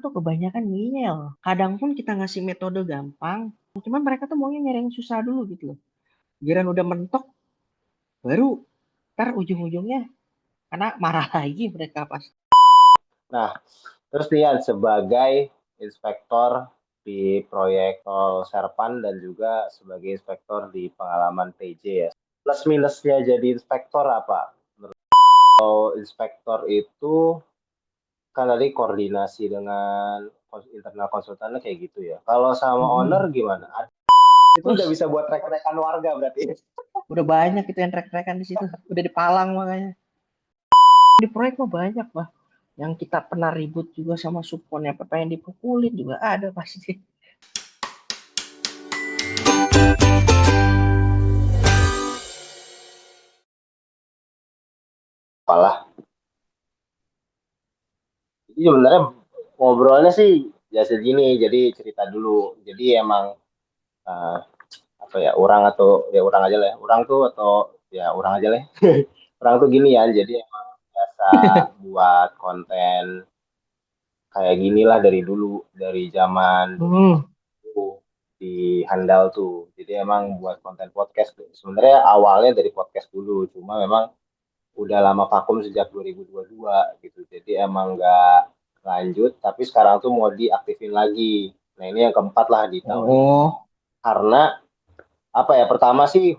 tuh kebanyakan ngeyel. Kadang pun kita ngasih metode gampang, cuman mereka tuh maunya nyari yang susah dulu gitu loh. Giliran udah mentok, baru ntar ujung-ujungnya karena marah lagi mereka pas. Nah, terus Nian sebagai inspektor di proyek Tol Serpan dan juga sebagai inspektor di pengalaman PJ ya. Plus minusnya jadi inspektor apa? Kalau inspektor itu kan tadi koordinasi dengan internal konsultannya kayak gitu ya. Kalau sama owner Mm-mm. gimana? Itu udah Terus bisa buat rekan-rekan warga berarti. udah banyak itu yang trek-trekan di situ, udah dipalang makanya. Di proyek mah banyak bah. Yang kita pernah ribut juga sama suponnya, pengen dipukulin juga ada pasti. Apalah. Jadi sebenarnya ngobrolnya sih ya segini, jadi cerita dulu. Jadi emang eh, apa ya orang atau ya orang aja lah ya. Orang tuh atau ya orang aja lah ya. Orang tuh gini ya, jadi emang biasa buat konten kayak gini lah dari dulu, dari zaman Hmm. di handal tuh. Jadi emang buat konten podcast tuh. Sebenarnya awalnya dari podcast dulu, cuma memang udah lama vakum sejak 2022 gitu. Jadi emang nggak lanjut, tapi sekarang tuh mau diaktifin lagi. Nah ini yang keempat lah di tahun ini. Oh. Karena apa ya? Pertama sih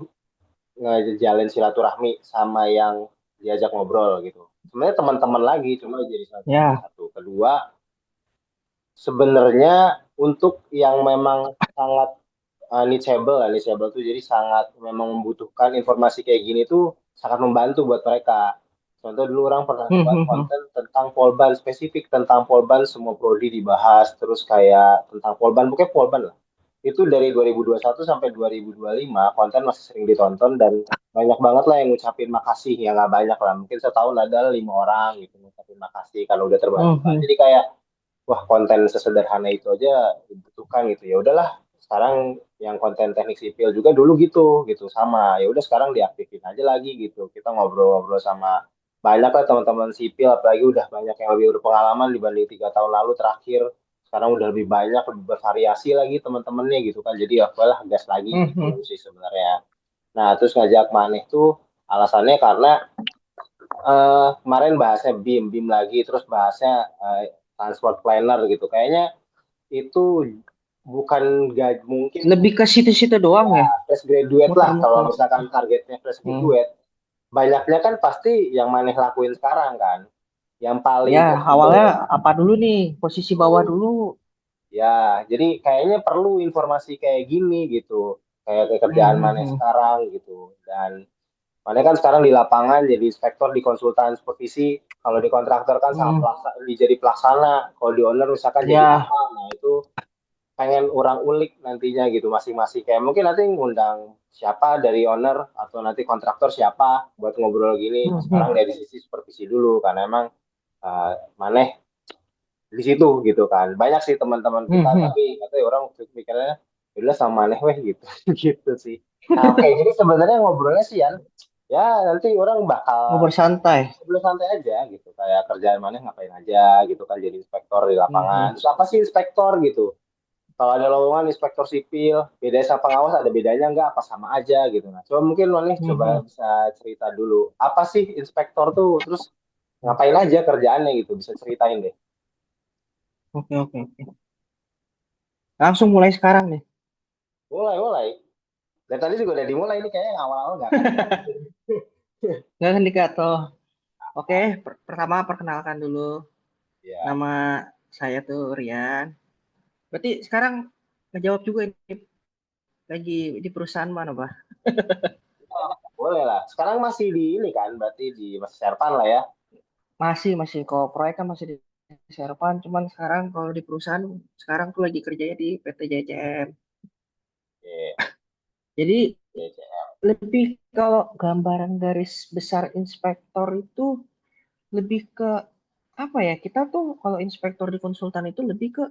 ngejalin silaturahmi sama yang diajak ngobrol gitu. Sebenarnya teman-teman lagi, cuma jadi salah Ya. satu. Kedua, sebenarnya untuk yang memang sangat nicheable tuh jadi sangat memang membutuhkan informasi kayak gini tuh sangat membantu buat mereka. Contoh dulu orang pernah Hmm, buat hmm, hmm. konten tentang Polban spesifik tentang Polban semua prodi dibahas terus kayak tentang Polban pokoknya Polban lah. Itu dari 2021 sampai 2025 konten masih sering ditonton dan banyak banget lah yang ngucapin makasih ya nggak banyak lah mungkin setahun ada 5 orang gitu ngucapin makasih kalau udah terbantu Hmm, kan hmm. jadi kayak wah konten sesederhana itu aja dibutuhkan gitu ya udahlah sekarang yang konten teknik sipil juga dulu gitu gitu sama ya udah sekarang diaktifin aja lagi gitu kita ngobrol-ngobrol sama banyak lah teman-teman sipil apalagi udah banyak yang lebih berpengalaman dibanding 3 tahun lalu terakhir sekarang udah lebih banyak lebih bervariasi lagi teman-temannya gitu kan jadi ya lah gas lagi Hmm, gitu hmm. sih sebenarnya nah terus ngajak Maneh tuh alasannya karena kemarin bahasnya BIM lagi, terus bahasnya transport planner gitu. Kayaknya itu bukan gak mungkin Lebih ke situ-situ doang ya ya, fresh graduate lah kalau muter-muter. misalkan targetnya fresh Hmm. graduate. Banyaknya kan pasti yang maneh lakuin sekarang kan, yang paling Ya, possible awalnya ya. apa dulu nih? Posisi bawah Tuh. dulu. Ya, jadi kayaknya perlu informasi kayak gini gitu, kayak Hmm, kerjaan hmm, maneh hmm. sekarang gitu. Dan mana kan sekarang di lapangan jadi inspektor di konsultan supervisi, kalau di kontraktor kan sama Hmm. jadi pelaksana, kalau di owner misalkan jadi Ya. apa, nah itu pengen orang ulik nantinya gitu masing-masing kayak mungkin nanti ngundang siapa dari owner atau nanti kontraktor siapa buat ngobrol gini. Hmm, Sekarang hmm. dari sisi supervisi dulu karena emang maneh di situ gitu kan. Banyak sih teman-teman Hmm, kita hmm. tapi katanya orang mikirnya udah sama maneh weh gitu gitu sih. Nah, oke, jadi sebenarnya ngobrolnya sih ya nanti orang bakal Ngobrol santai. ngobrol santai aja gitu kayak kerjaan mana ngapain aja gitu kan jadi inspektor di Hmm, lapangan hmm. terus apa sih inspektor gitu kalau ada lowongan inspektor sipil beda sama pengawas ada bedanya nggak apa sama aja gitu nah coba mungkin mana Hmm, coba hmm. bisa cerita dulu apa sih inspektor tuh terus ngapain aja kerjaannya gitu bisa ceritain deh. Oke, oke, oke. Langsung mulai sekarang nih. Mulai mulai dari tadi juga udah dimulai ini kayaknya awal-awal nggak akan dimulai. Nggak kan dikato. Oke, pertama perkenalkan dulu. Ya Nama saya tuh Rian. Berarti sekarang ngejawab juga ini lagi di perusahaan mana, Pak? boleh lah sekarang masih di ini kan berarti di Mas Serpan lah ya. Masih kalau proyek kan masih di Serpan, cuman sekarang kalau di perusahaan sekarang tuh lagi kerjanya di PT JCM. Oke, Jadi oke, lebih kalau gambaran garis besar inspektor itu lebih ke apa ya? Kita tuh kalau inspektor di konsultan itu lebih ke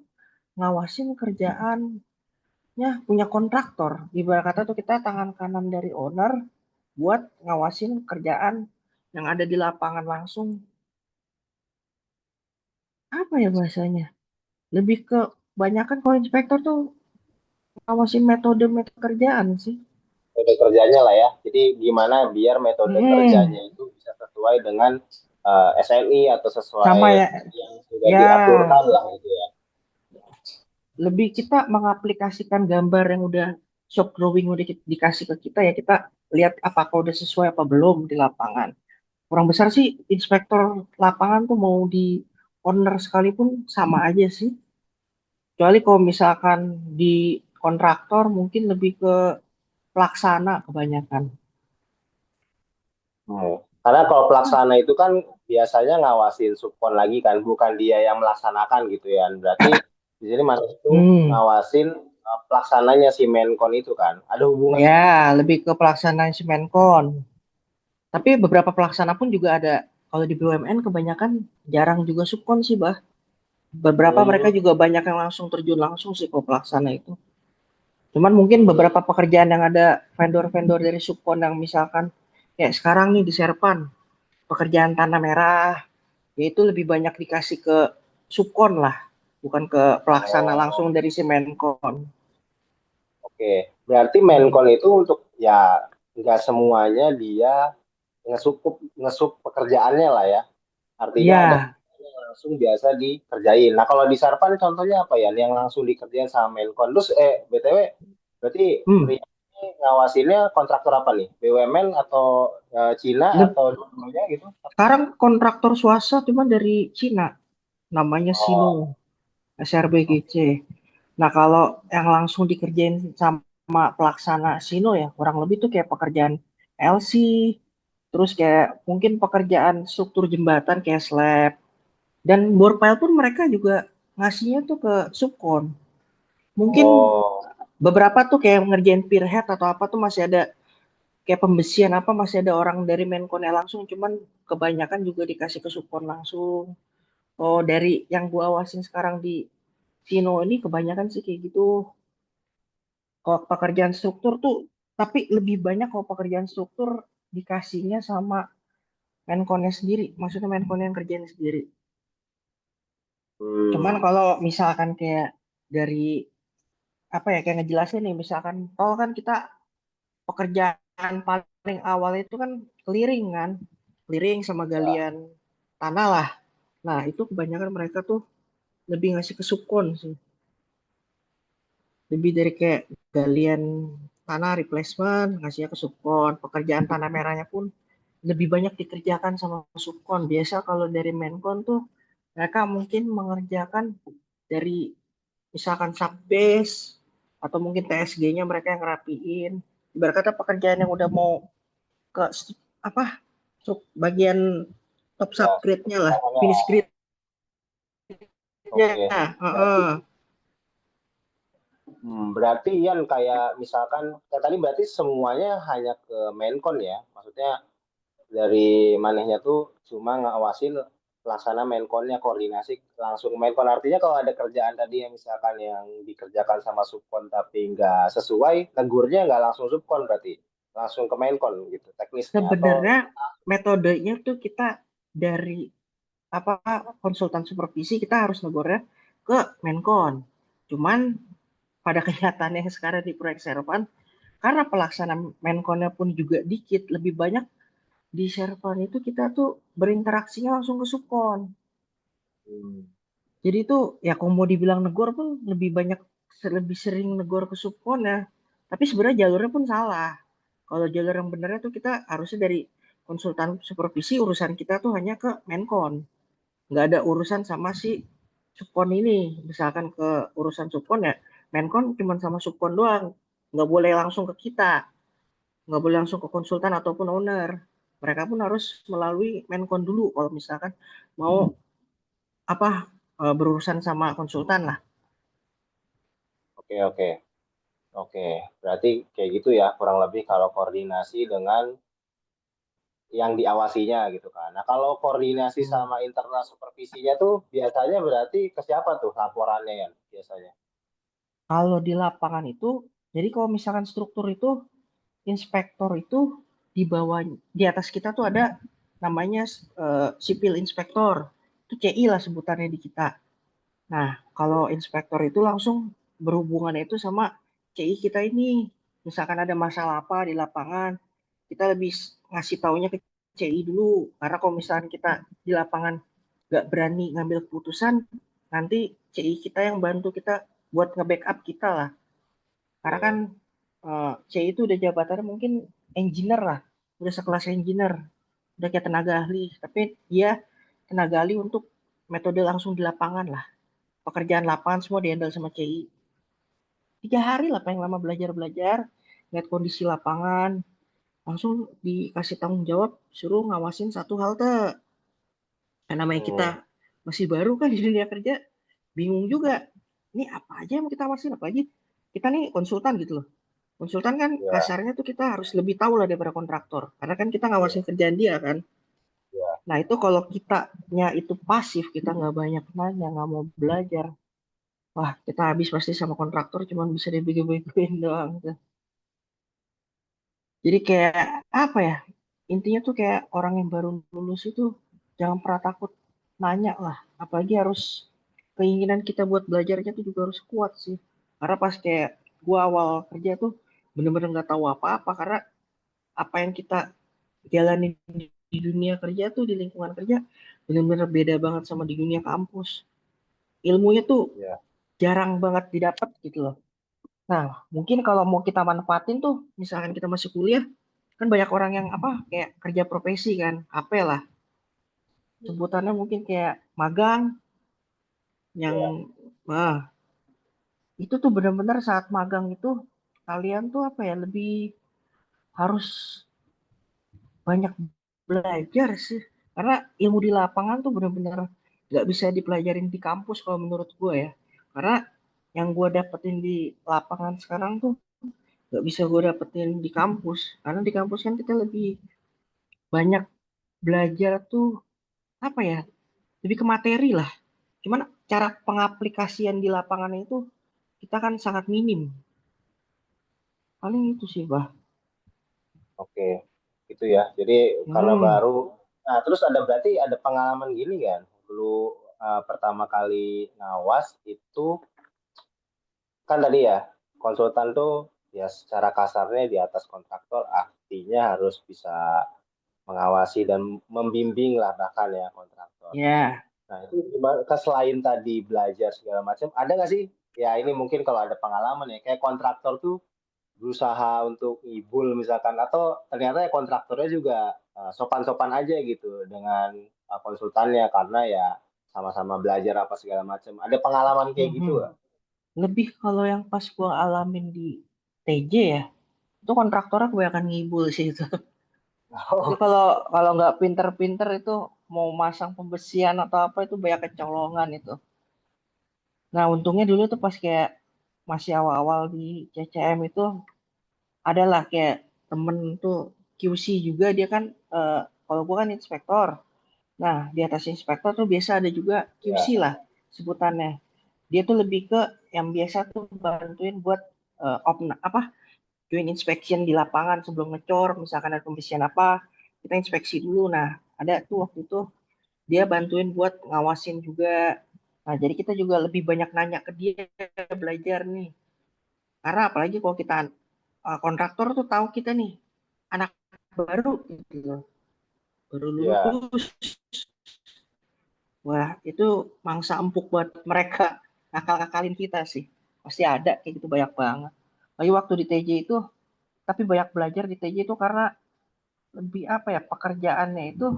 ngawasin kerjaannya punya kontraktor. Ibarat kata tuh kita tangan kanan dari owner buat ngawasin kerjaan yang ada di lapangan langsung. Apa ya bahasanya? Lebih ke banyakan kalau inspektor tuh ngawasin metode kerjaan sih. Metode kerjanya lah ya. Jadi gimana biar metode Hmm, kerjanya itu bisa sesuai dengan SNI atau sesuai sama ya, yang sudah ya diaturkan lah gitu ya. lebih kita mengaplikasikan gambar yang udah shop drawing udah dikasih ke kita ya kita lihat apakah udah sesuai apa belum di lapangan. Kurang besar sih inspektor lapangan tuh mau di owner sekalipun sama aja sih. Kecuali kalau misalkan di kontraktor mungkin lebih ke pelaksana kebanyakan. Karena kalau pelaksana itu kan biasanya ngawasin subkon lagi kan, bukan dia yang melaksanakan gitu ya. Berarti di sini Mas itu Hmm, ngawasin pelaksananya si Menkon itu kan. Ada hubungannya. ya lebih ke pelaksanaan Semenkon. Tapi beberapa pelaksana pun juga ada. Kalau di BUMN kebanyakan jarang juga subkon sih, Bah. Beberapa mereka Hmm, juga banyak yang langsung terjun langsung sih kalau pelaksana itu. Cuman mungkin beberapa pekerjaan yang ada vendor-vendor dari subkon yang misalkan kayak sekarang nih di Serpan, pekerjaan tanah merah, yaitu lebih banyak dikasih ke subkon lah, bukan ke pelaksana langsung oh, dari si Menkon. oke. Berarti Menkon itu untuk ya nggak semuanya dia ngesup pekerjaannya lah ya. Artinya ada Iya, yang langsung biasa dikerjain. Nah, kalau di Sarpan contohnya apa ya? Yang langsung dikerjain sama Menkon. Terus BTW berarti hmm. ini ngawasinnya kontraktor apa nih? BUMN atau Cina atau dua-duanya gitu? Sekarang kontraktor swasta cuma dari Cina, namanya Sino, Oh, SRBGC. Nah, kalau yang langsung dikerjain sama pelaksana Sino ya, kurang lebih tuh kayak pekerjaan LC, terus kayak mungkin pekerjaan struktur jembatan kayak slab, dan bore pile pun mereka juga ngasihnya tuh ke subkon. Mungkin oh, beberapa tuh kayak ngerjain pier head atau apa tuh masih ada kayak pembesian apa masih ada orang dari Menkonnya langsung, cuman kebanyakan juga dikasih ke subkon langsung. Oh, dari yang gua awasin sekarang di Sino ini kebanyakan sih kayak gitu. Kalau pekerjaan struktur tuh, tapi lebih banyak kalau pekerjaan struktur dikasihnya sama Menkonnya sendiri. Maksudnya Menkonnya yang kerjain sendiri. Cuman hmm, kalau misalkan kayak dari apa ya kayak ngejelasin nih, misalkan tol kan kita pekerjaan paling awal itu kan clearing kan, clearing sama ya, galian tanah lah. Nah itu kebanyakan mereka tuh lebih ngasih ke subkon sih, lebih dari kayak galian tanah replacement ngasihnya ke subkon. Pekerjaan tanah merahnya pun lebih banyak dikerjakan sama subkon. Biasa kalau dari menkon tuh mereka mungkin mengerjakan dari misalkan subbase atau mungkin TSG-nya mereka yang rapiin. Ibarat kata pekerjaan yang udah mau ke apa bagian top ya. subgrade-nya lah, Makanya, finish grade-nya. oke. Berarti, Heeh. berarti Ian kayak misalkan, kayak tadi berarti semuanya hanya ke Menkon ya? Maksudnya dari manehnya tuh cuma ngawasin pelaksana menkonnya koordinasi langsung menkon artinya kalau ada kerjaan tadi yang misalkan yang dikerjakan sama subkon tapi nggak sesuai negurnya nggak langsung subkon berarti langsung ke menkon gitu teknisnya atau Sebenarnya metodenya tuh kita dari apa konsultan supervisi kita harus negornya ke Menkon. Cuman pada kenyataannya sekarang di proyek Serpan karena pelaksana Menkonnya pun juga dikit, lebih banyak di Serpan itu kita tuh berinteraksinya langsung ke Subkon. hmm, Jadi itu ya kalau mau dibilang negor pun lebih banyak lebih sering negor ke Subkon ya. Tapi sebenarnya jalurnya pun salah. Kalau jalur yang benernya tuh kita harusnya dari konsultan supervisi urusan kita tuh hanya ke Menkon. Nggak ada urusan sama si Subkon ini. Misalkan ke urusan Subkon ya Menkon cuma sama Subkon doang. Nggak boleh langsung ke kita. Nggak boleh langsung ke konsultan ataupun owner. Mereka pun harus melalui Menkon dulu kalau misalkan mau apa berurusan sama konsultan lah. oke oke oke berarti kayak gitu ya kurang lebih kalau koordinasi dengan yang diawasinya gitu kan nah kalau koordinasi Hmm. sama internal supervisinya tuh biasanya berarti ke siapa tuh laporannya ya biasanya. Kalau di lapangan itu, jadi kalau misalkan struktur itu, inspektor itu di bawah, di atas kita tuh ada namanya sipil inspektor. Itu CI lah sebutannya di kita. Nah, kalau inspektor itu langsung berhubungan itu sama CI kita ini. Misalkan ada masalah apa di lapangan, kita lebih ngasih taunya ke CI dulu. Karena kalau misalkan kita di lapangan nggak berani ngambil keputusan, nanti CI kita yang bantu kita buat nge-backup kita lah. Karena kan CI itu udah jabatannya mungkin engineer lah, udah sekelas engineer, udah kayak tenaga ahli. Tapi dia tenaga ahli untuk metode langsung di lapangan lah. Pekerjaan lapangan semua dihandle sama CI. 3 hari lah paling lama belajar-belajar, lihat kondisi lapangan, langsung dikasih tanggung jawab, suruh ngawasin satu halte. Karena namanya kita Hmm, masih baru kan di dunia kerja, bingung juga. Ini apa aja yang mau kita awasin, apalagi kita nih konsultan gitu loh. Konsultan kan ya, kasarnya tuh kita harus lebih tahu lah daripada kontraktor. Karena kan kita ya, ngawasin kerjaan dia kan. ya. Nah itu kalau kitanya itu pasif, kita nggak banyak nanya, nggak mau belajar, wah kita habis pasti sama kontraktor, cuman bisa dibego-begoin doang tuh. Jadi kayak apa ya? Intinya tuh kayak orang yang baru lulus itu jangan pernah takut nanya lah. Apalagi harus keinginan kita buat belajarnya tuh juga harus kuat sih. Karena pas kayak gua awal kerja tuh bener-bener nggak tahu apa-apa, karena apa yang kita jalanin di dunia kerja tuh, di lingkungan kerja, bener-bener beda banget sama di dunia kampus. Ilmunya tuh Ya. jarang banget didapat gitu loh. Nah, mungkin kalau mau kita manfaatin tuh, misalkan kita masih kuliah, kan banyak orang yang apa kayak kerja profesi kan, AP lah. Sebutannya mungkin kayak magang yang Ya. itu tuh benar-benar saat magang itu kalian tuh apa ya lebih harus banyak belajar sih. Karena ilmu di lapangan tuh benar-benar nggak bisa dipelajarin di kampus kalau menurut gue ya. Karena yang gue dapetin di lapangan sekarang tuh nggak bisa gue dapetin di kampus. Karena di kampus kan kita lebih banyak belajar tuh apa ya, lebih ke materi lah. Cuman cara pengaplikasian di lapangan itu kita kan sangat minim. Paling itu sih, Bah. Oke, itu ya. Jadi karena Hmm. baru, nah terus ada berarti ada pengalaman gini kan? Dulu pertama kali ngawas itu kan tadi ya konsultan tuh ya secara kasarnya di atas kontraktor artinya harus bisa mengawasi dan membimbing lah bahkan ya kontraktor. Ya. Nah itu gimana? Selain tadi belajar segala macam, ada nggak sih? Ya ini mungkin kalau ada pengalaman ya kayak kontraktor tuh berusaha untuk ngibul misalkan atau ternyata ya kontraktornya juga sopan-sopan aja gitu dengan konsultannya karena ya sama-sama belajar apa segala macam. Ada pengalaman kayak gitu Mhm. nggak? Lebih kalau yang pas gua alamin di TJ ya, itu kontraktornya kebanyakan ngibul sih itu. Itu Oh, kalau kalau nggak pinter-pinter itu mau masang pembesian atau apa itu banyak kecolongan itu. Nah, untungnya dulu tuh pas kayak masih awal-awal di CCM itu adalah kayak temen tuh QC juga, dia kan kalau gua kan inspektor. Nah, di atas inspektor tuh biasa ada juga QC ya, lah sebutannya. Dia tuh lebih ke yang biasa tuh bantuin buat apa join inspection di lapangan sebelum ngecor, misalkan ada pembersihan apa, kita inspeksi dulu. Nah, ada tuh waktu itu dia bantuin buat ngawasin juga. Nah, jadi kita juga lebih banyak nanya ke dia, belajar nih. Karena apalagi kalau kita kontraktor tuh tahu kita nih anak baru gitu, baru ya, lulus. Wah, itu mangsa empuk buat mereka ngakal-ngakalin kita sih. Pasti ada kayak gitu banyak banget. Lagi waktu di TJ itu, tapi banyak belajar di TJ itu karena lebih apa ya, pekerjaannya itu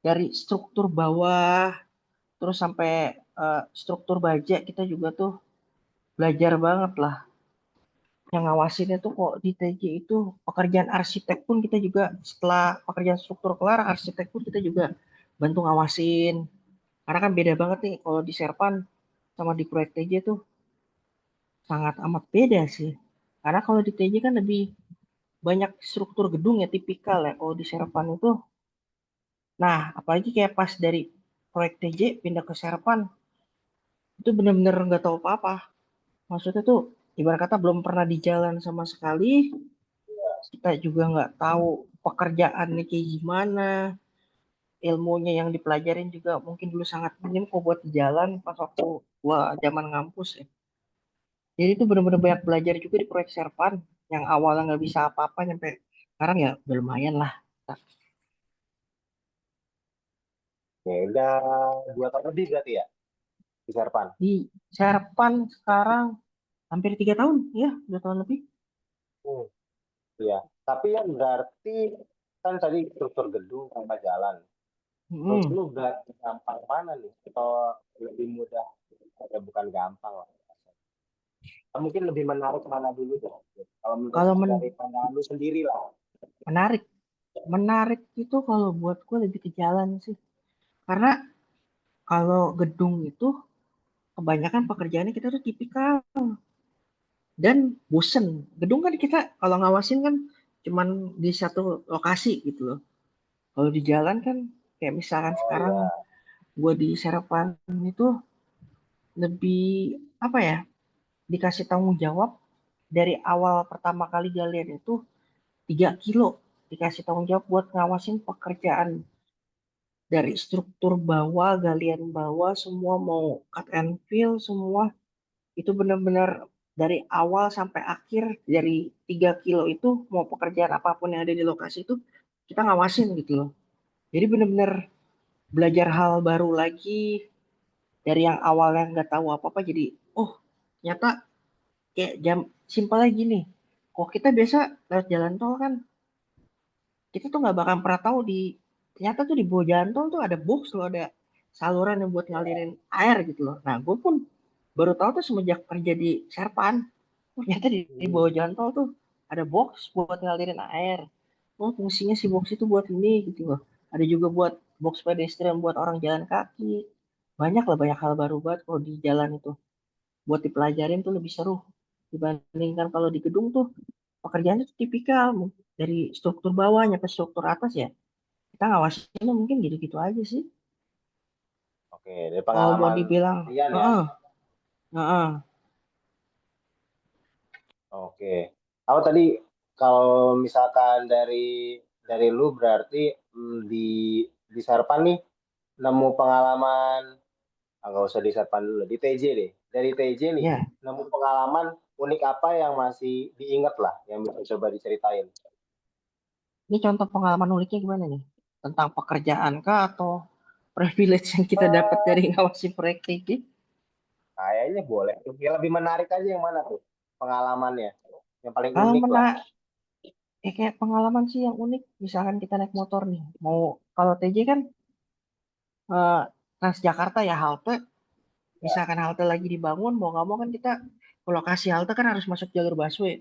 dari struktur bawah terus sampai struktur baja, kita juga tuh belajar banget lah. Yang ngawasinnya tuh kok di TJ itu pekerjaan arsitek pun kita juga, setelah pekerjaan struktur kelar, arsitek pun kita juga bantu ngawasin. Karena kan beda banget nih kalau di Serpan sama di proyek TJ tuh sangat amat beda sih. Karena kalau di TJ kan lebih banyak struktur gedung ya, tipikal ya. Kalau di Serpan itu, nah apalagi kayak pas dari proyek TJ pindah ke Serpan, itu bener-bener nggak tahu apa-apa. Maksudnya tuh ibarat kata belum pernah di jalan sama sekali, kita juga nggak tahu pekerjaannya kayak gimana. ilmunya yang dipelajarin juga mungkin dulu sangat minim kok buat di jalan pas waktu gua zaman ngampus ya. Jadi itu bener-bener banyak belajar juga di proyek Serpan yang awalnya nggak bisa apa-apa nyampe sekarang ya udah lumayan lah. Ya udah 2 tahun lebih berarti ya di Serpan. Di Serpan sekarang hampir 3 tahun ya, 2 tahun lebih. Hmm, ya. Tapi yang berarti kan tadi struktur gedung sama jalan. Menurut Hmm. lu berarti gampang mana nih? Atau lebih mudah? Ya bukan gampang lah. Mungkin lebih menarik mana dulu deh. Kalau menurut Kalau dari pandangan lu sendiri lah. menarik, menarik itu kalau buat gue lebih ke jalan sih. Karena kalau gedung itu kebanyakan pekerjaannya kita tuh tipikal dan bosen. Gedung kan kita kalau ngawasin kan cuman di satu lokasi gitu loh. Kalau di jalan kan kayak misalkan Oh sekarang ya, gue di Serapan itu lebih apa ya, dikasih tanggung jawab dari awal pertama kali galian itu 3 kilo dikasih tanggung jawab buat ngawasin pekerjaan dari struktur bawah, galian bawah, semua mau cut and fill, semua itu benar-benar dari awal sampai akhir dari 3 kilo itu mau pekerjaan apapun yang ada di lokasi itu kita ngawasin gitu loh. Jadi benar-benar belajar hal baru lagi dari yang awalnya nggak tahu apa-apa jadi oh ternyata kayak jam simpelnya gini. Kok kita biasa lewat jalan tol kan kita tuh nggak bakal pernah tahu ternyata tuh di bawah jalan tol tuh ada box loh, ada saluran yang buat ngalirin air gitu loh. Nah gue pun baru tahu tuh semenjak kerja di Serpan. Oh, ternyata di bawah jalan tol tuh ada box buat ngalirin air. Oh fungsinya si box itu buat ini gitu loh. Ada juga buat box pedestrian buat orang jalan kaki. Banyak lah, banyak hal baru banget kalau di jalan itu. Buat dipelajarin tuh lebih seru dibandingkan kalau di gedung tuh pekerjaannya tuh tipikal dari struktur bawah nyampe struktur atas ya. Kita ngawasinnya mungkin gitu-gitu aja sih. oke. Dari Kalau mau pengalaman dibilang, Rian ya. heeh, heeh, Oke. Apa tadi kalau misalkan dari lu berarti di Serpan nih nemu pengalaman, nggak usah di Serpan dulu, di TJ deh. Dari TJ nih ya. nemu pengalaman unik apa yang masih diingat lah, yang bisa coba diceritain. Ini contoh pengalaman uniknya gimana nih? Tentang pekerjaan kah atau privilege yang kita dapat Eh, dari ngawasin proyek TG? kayaknya boleh. Yang lebih menarik aja yang mana tuh pengalamannya? Yang paling Kalau unik lah. mena kayak pengalaman sih yang unik, misalkan kita naik motor nih, mau kalau TJ kan eh, Transjakarta ya halte, misalkan halte lagi dibangun, mau nggak mau kan kita ke lokasi halte kan harus masuk jalur busway.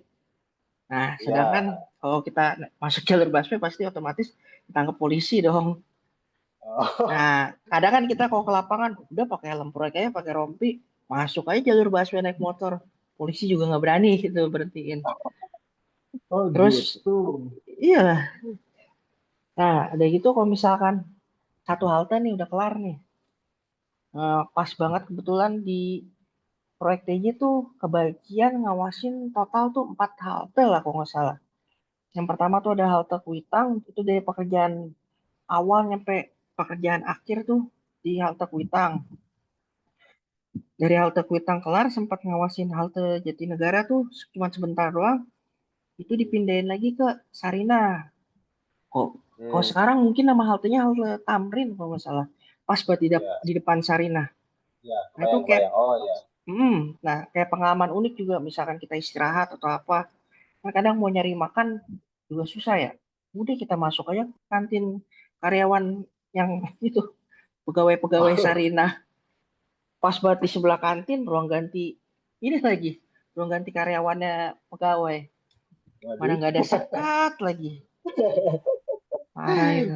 Nah, sedangkan Ya. kalau kita masuk jalur busway pasti otomatis ditangkap polisi dong. Oh, Nah, kadang kan kita kalau ke lapangan udah pakai helm proyek aja, pakai rompi, masuk aja jalur busway naik motor. Polisi juga nggak berani gitu berhentiin. oh Terus gitu. iya, nah ada gitu kalau misalkan satu halte nih udah kelar nih. Pas banget kebetulan di proyek TJ tuh kebagian ngawasin total tuh 4 halte lah kalau nggak salah. Yang pertama tuh ada halte Kuitang, itu dari pekerjaan awal nyampe pekerjaan akhir tuh di halte Kuitang. Dari halte Kuitang kelar sempat ngawasin halte Jatinegara tuh cuma sebentar doang. Itu dipindahin lagi ke Sarinah. Kok kalau Hmm, sekarang mungkin nama haltenya halte Tamrin kalau nggak salah. Pas buat ya, di depan Sarinah. ya, Nah itu kebayang, kayak kebayang. Oh ya. nah kayak pengalaman unik juga misalkan kita istirahat atau apa. Kan kadang mau nyari makan juga susah ya. Udah kita masuk aja ke kantin karyawan yang itu pegawai-pegawai Oh, Sarinah. Pas banget di sebelah kantin ruang ganti ini lagi ruang ganti karyawannya pegawai, mana waduh. nggak ada sekat lagi, parah itu.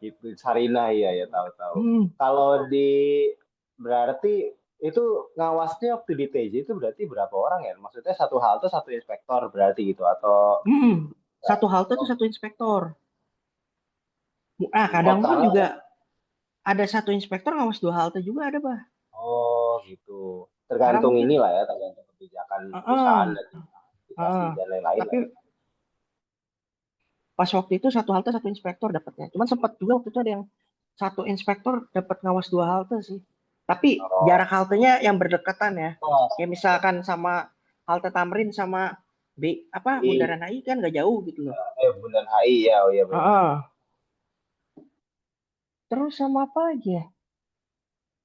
Gitu, Sarina iya ya tahu-tahu. hmm, Kalau di berarti itu ngawasnya waktu di TJ itu berarti berapa orang ya? Maksudnya satu halte satu inspektor berarti gitu atau hmm. Satu halte tuh satu inspektor. oh Kadang pun karena juga ada satu inspektor ngawas 2 halte juga ada bah, oh gitu. karena Tergantung mungkin inilah ya, tergantung kebijakan uh, perusahaan dan uh, aplikasi dan lain-lain tapi lah ya. pas waktu itu satu halte satu inspektor dapatnya. Cuman sempat juga waktu itu ada yang satu inspektor dapat ngawas 2 halte sih. Tapi Oh, jarak haltenya yang berdekatan ya. oh, Kayak misalkan sama halte Tamrin sama iya, Bundaran HI kan gak jauh gitu loh. Bundaran HI ya, oh iya benar. Heeh. Terus sama apa lagi ya?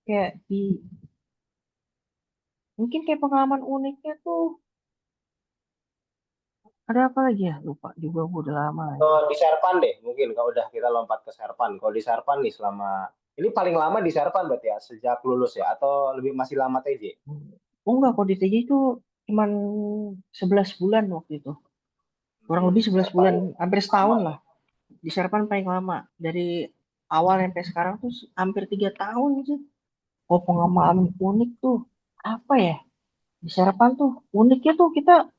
Kayak mungkin kayak pengalaman uniknya tuh ada apa lagi ya? Lupa juga gua udah lama lagi. Oh, di Serpan deh, mungkin kalau udah kita lompat ke Serpan. Kalau di Serpan nih selama ini paling lama di Serpan berarti ya sejak lulus ya atau lebih masih lama TJ? Oh enggak, kalau di TJ itu cuman 11 bulan waktu itu. Kurang lebih 11 bulan, Serpan hampir lama setahun ya. lah. Di Serpan paling lama. Dari awal sampai sekarang tuh hampir 3 tahun sih. Oh, pengalaman unik tuh apa ya? Di Serpan tuh uniknya tuh kita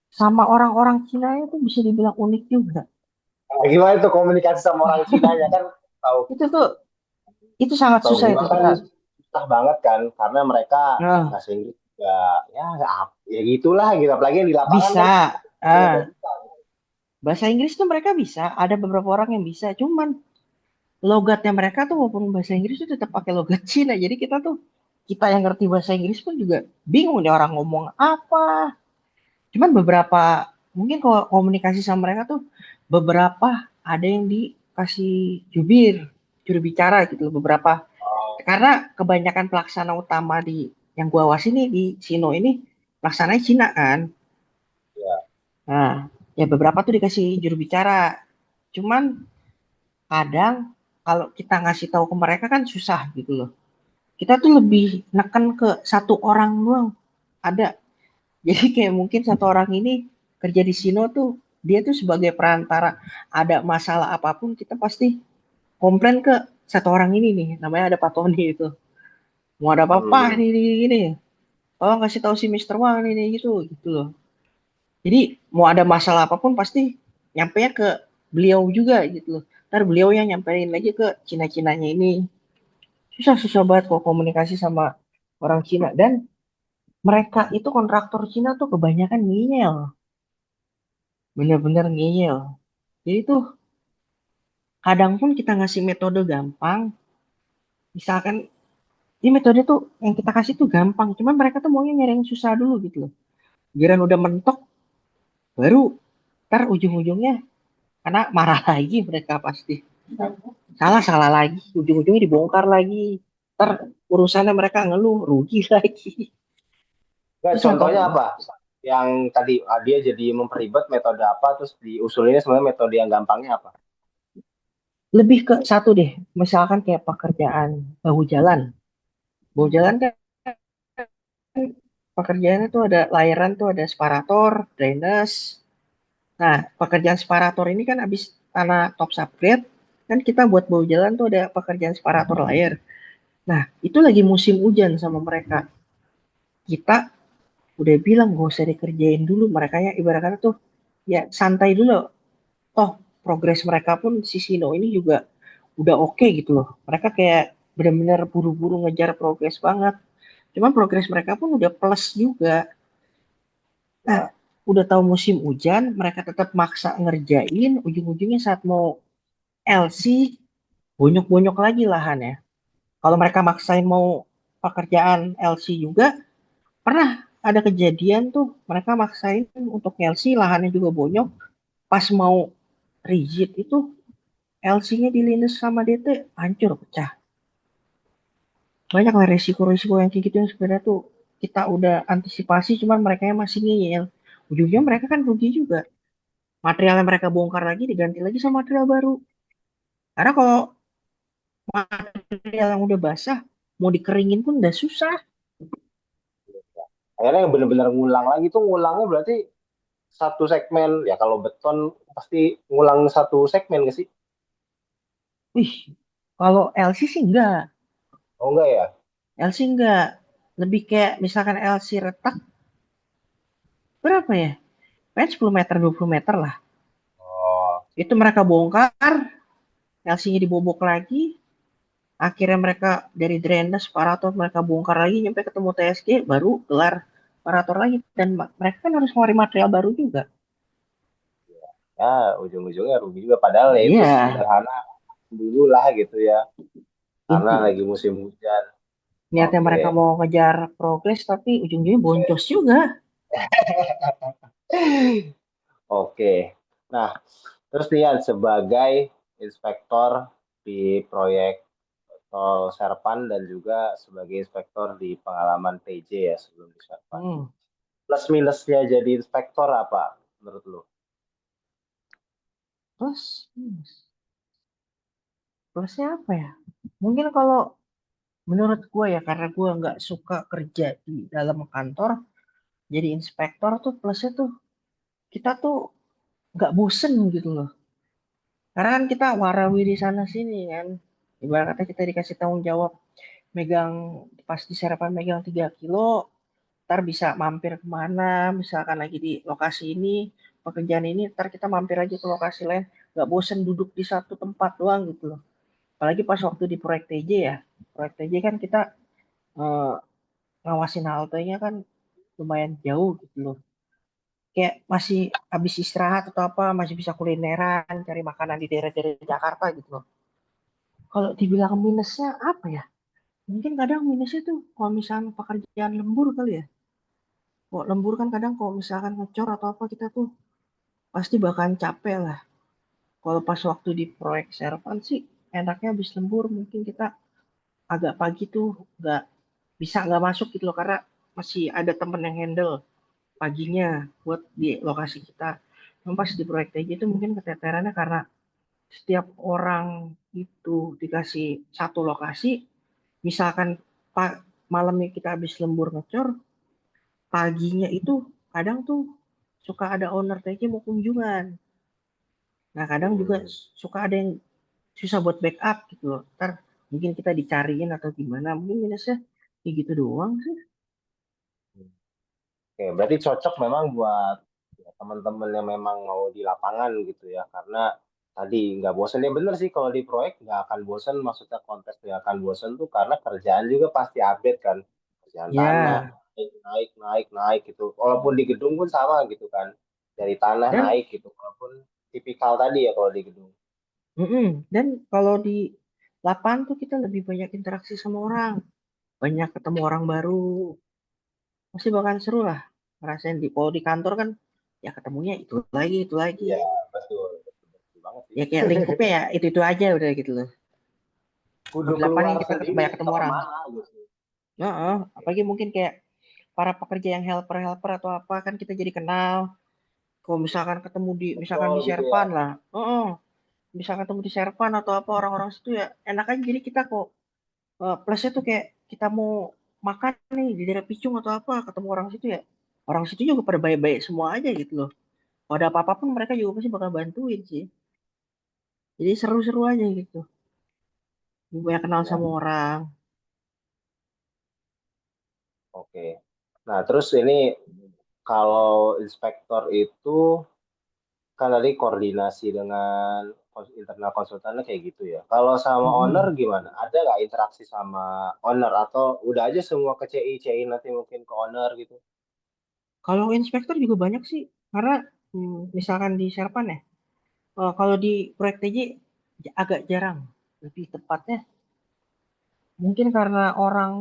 sama orang-orang Cina itu bisa dibilang unik juga. Nah, gimana tuh komunikasi sama orang Cinanya kan tahu Itu tuh itu sangat tahu susah gua itu kan kita. susah banget kan karena mereka Nah, bahasa Inggris juga ya ya gitulah gitu apalagi yang di lapangan kan bisa. nggak Ah, bisa. bahasa Inggris tuh mereka bisa. Ada beberapa orang yang bisa. Cuman logatnya mereka tuh walaupun bahasa Inggris tuh tetap pakai logat Cina. Jadi kita yang ngerti bahasa Inggris pun juga bingung nih orang ngomong apa. Cuman beberapa mungkin kalau komunikasi sama mereka tuh beberapa ada yang dikasih juru bicara gitu loh, beberapa. Karena kebanyakan pelaksana utama di yang gua awasi nih di Sino ini pelaksananya Cina kan. Ya. Nah, ya beberapa tuh dikasih juru bicara. Cuman kadang kalau kita ngasih tahu ke mereka kan susah gitu loh. Kita tuh lebih neken ke satu orang doang. Ada. Jadi kayak mungkin satu orang ini kerja di Sino tuh dia tuh sebagai perantara. Ada masalah apapun kita pasti komplain ke satu orang ini nih. Namanya ada Pak Tony itu. Mau ada apa-apa Hmm. nih, ini. Tolong kasih tahu si Mister Wang ini gitu gitu loh. Jadi mau ada masalah apapun pasti nyampe ke beliau juga gitu loh. Ntar beliau yang nyampein lagi ke Cina-Cinanya ini. Susah-susah banget kok komunikasi sama orang Cina. Dan mereka itu kontraktor Cina tuh kebanyakan ngeyel. Bener-bener ngeyel. Jadi tuh kadang pun kita ngasih metode gampang. Misalkan ini metode tuh yang kita kasih tuh gampang. Cuman mereka tuh maunya nyari yang susah dulu gitu loh. Giliran udah mentok baru ntar ujung-ujungnya karena marah lagi mereka pasti. Salah lagi. Ujung-ujungnya dibongkar lagi. Ntar urusannya mereka ngeluh. Rugi lagi. Nggak, Susah contohnya kok. apa yang tadi dia jadi memperibet metode apa terus diusulinnya sebenarnya metode yang gampangnya apa? Lebih ke satu deh. Misalkan kayak pekerjaan bahu jalan. Bahu jalan kan pekerjaannya tuh ada layaran tuh ada separator, drainase. Nah, pekerjaan separator ini kan habis tanah top upgrade, kan kita buat bahu jalan tuh ada pekerjaan separator layar. Nah, itu lagi musim hujan sama mereka. Kita udah bilang gak usah dikerjain dulu. Mereka ya ibaratnya tuh ya santai dulu. Toh progres mereka pun si Sino ini juga udah oke gitu loh. Mereka kayak benar-benar buru-buru ngejar progres banget. Cuman progres mereka pun udah plus juga. Nah, Ya. udah tahu musim hujan, mereka tetap maksa ngerjain, ujung-ujungnya saat mau LC, bonyok-bonyok lagi lahan ya. Kalau mereka maksain mau pekerjaan LC juga, pernah ada kejadian tuh, mereka maksain untuk LC, lahannya juga bonyok, pas mau rigid itu, LC-nya dilindas sama DT, hancur, pecah. Banyak lah resiko-resiko yang kayak gitu yang sebenarnya tuh kita udah antisipasi, cuman mereka yang masih ngeyel. Ujungnya mereka kan rugi juga. Material yang mereka bongkar lagi diganti lagi sama material baru. Karena kalau material yang udah basah mau dikeringin pun udah susah. Akhirnya yang benar-benar ngulang lagi tuh ngulangnya berarti satu segmen ya kalau beton pasti ngulang satu segmen nggak sih? Wih, kalau LC sih enggak. Oh enggak ya? LC enggak. Lebih kayak misalkan LC retak berapa ya? Kayak 10 meter 20 meter lah. Oh, Itu mereka bongkar, LC-nya dibobok lagi, akhirnya mereka dari drainase separator mereka bongkar lagi sampai ketemu TSG baru gelar separator lagi dan mereka kan harus ngeluarin material baru juga. ya ujung-ujungnya rugi juga. Padahal ya itu Iya, sederhana dulu lah gitu ya, karena inti lagi musim hujan. niatnya mereka Oke. mau ngejar progres tapi ujung-ujungnya boncos juga. Oke. Nah, terus Dian sebagai inspektor di proyek Tol Serpan dan juga sebagai inspektor di pengalaman TJ ya sebelum di Serpan. Hmm, Plus minusnya jadi inspektor apa menurut lu? plus plusnya apa ya? Mungkin kalau menurut gue ya karena gue nggak suka kerja di dalam kantor, jadi inspektor tuh plusnya tuh kita tuh nggak bosen gitu loh. Karena kan kita warawiri sana sini kan. Ibarat kata kita dikasih tanggung jawab megang pas di sarapan megang 3 kilo, ntar bisa mampir kemana, misalkan lagi di lokasi ini, pekerjaan ini, ntar kita mampir aja ke lokasi lain, nggak bosen duduk di satu tempat doang gitu loh. Apalagi pas waktu di proyek TJ ya, proyek TJ kan kita eh, ngawasin haltenya kan lumayan jauh gitu loh. Kayak masih habis istirahat atau apa, masih bisa kulineran, cari makanan di daerah-daerah Jakarta gitu loh. Kalau dibilang minusnya apa ya? Mungkin kadang minusnya tuh kalau misalnya pekerjaan lembur kali ya. Kok lembur kan kadang kalau misalkan ngecor atau apa kita tuh pasti bakalan capek lah. Kalau pas waktu di proyek Servan sih enaknya habis lembur mungkin kita agak pagi tuh nggak bisa nggak masuk gitu loh karena masih ada temen yang handle paginya buat di lokasi kita. Yang pas di proyek TJ itu mungkin keteterannya karena setiap orang itu dikasih satu lokasi, misalkan pak malamnya kita habis lembur ngecor, paginya itu kadang tuh suka ada owner TJ mau kunjungan. Nah, kadang juga Hmm. suka ada yang susah buat backup gitu loh. Ntar mungkin kita dicariin atau gimana. Mungkin minusnya kayak gitu doang sih. Oke, berarti cocok memang buat ya, teman-teman yang memang mau di lapangan gitu ya, karena tadi nggak bosen ya bener sih kalau di proyek nggak akan bosen, maksudnya kontes nggak akan bosen tuh karena kerjaan juga pasti update kan, kerjaan tanah Ya, naik naik naik naik gitu, walaupun di gedung pun sama gitu kan, dari tanah dan naik gitu, walaupun tipikal tadi ya kalau di gedung. dan kalau di lapangan tuh kita lebih banyak interaksi sama orang, banyak ketemu orang baru, pasti bakalan seru lah. Ngerasain di kalau di kantor kan ya ketemunya itu lagi. Iya, betul, betul, betul banget sih. Ya kayak lingkupnya ya itu aja udah gitu loh. Kalau Kudu di lapangan keluar kan kita sendiri banyak ketemu atau orang. kemana gitu. Heeh, apalagi mungkin kayak para pekerja yang helper-helper atau apa kan kita jadi kenal. Kalau misalkan ketemu di misalkan Betul di gitu ya. Serpan lah, bisa ketemu di Serpan atau apa orang-orang situ ya enak aja jadi kita kok plusnya tuh kayak kita mau makan nih di daerah Picung atau apa ketemu orang situ ya orang situ juga pada baik-baik semua aja gitu loh. Kalau ada apa-apa pun mereka juga pasti bakal bantuin sih. Jadi seru-seru aja gitu. Banyak kenal Ya, sama orang. oke. Nah, terus ini kalau inspektor itu kan tadi koordinasi dengan internal konsultannya kayak gitu ya. Kalau sama owner Mm-mm. gimana? Ada nggak interaksi sama owner atau udah aja semua ke CI nanti mungkin ke owner gitu? Kalau inspektor juga banyak sih karena misalkan di Serpan ya, kalau di proyek TJ agak jarang. Lebih tepatnya mungkin karena orang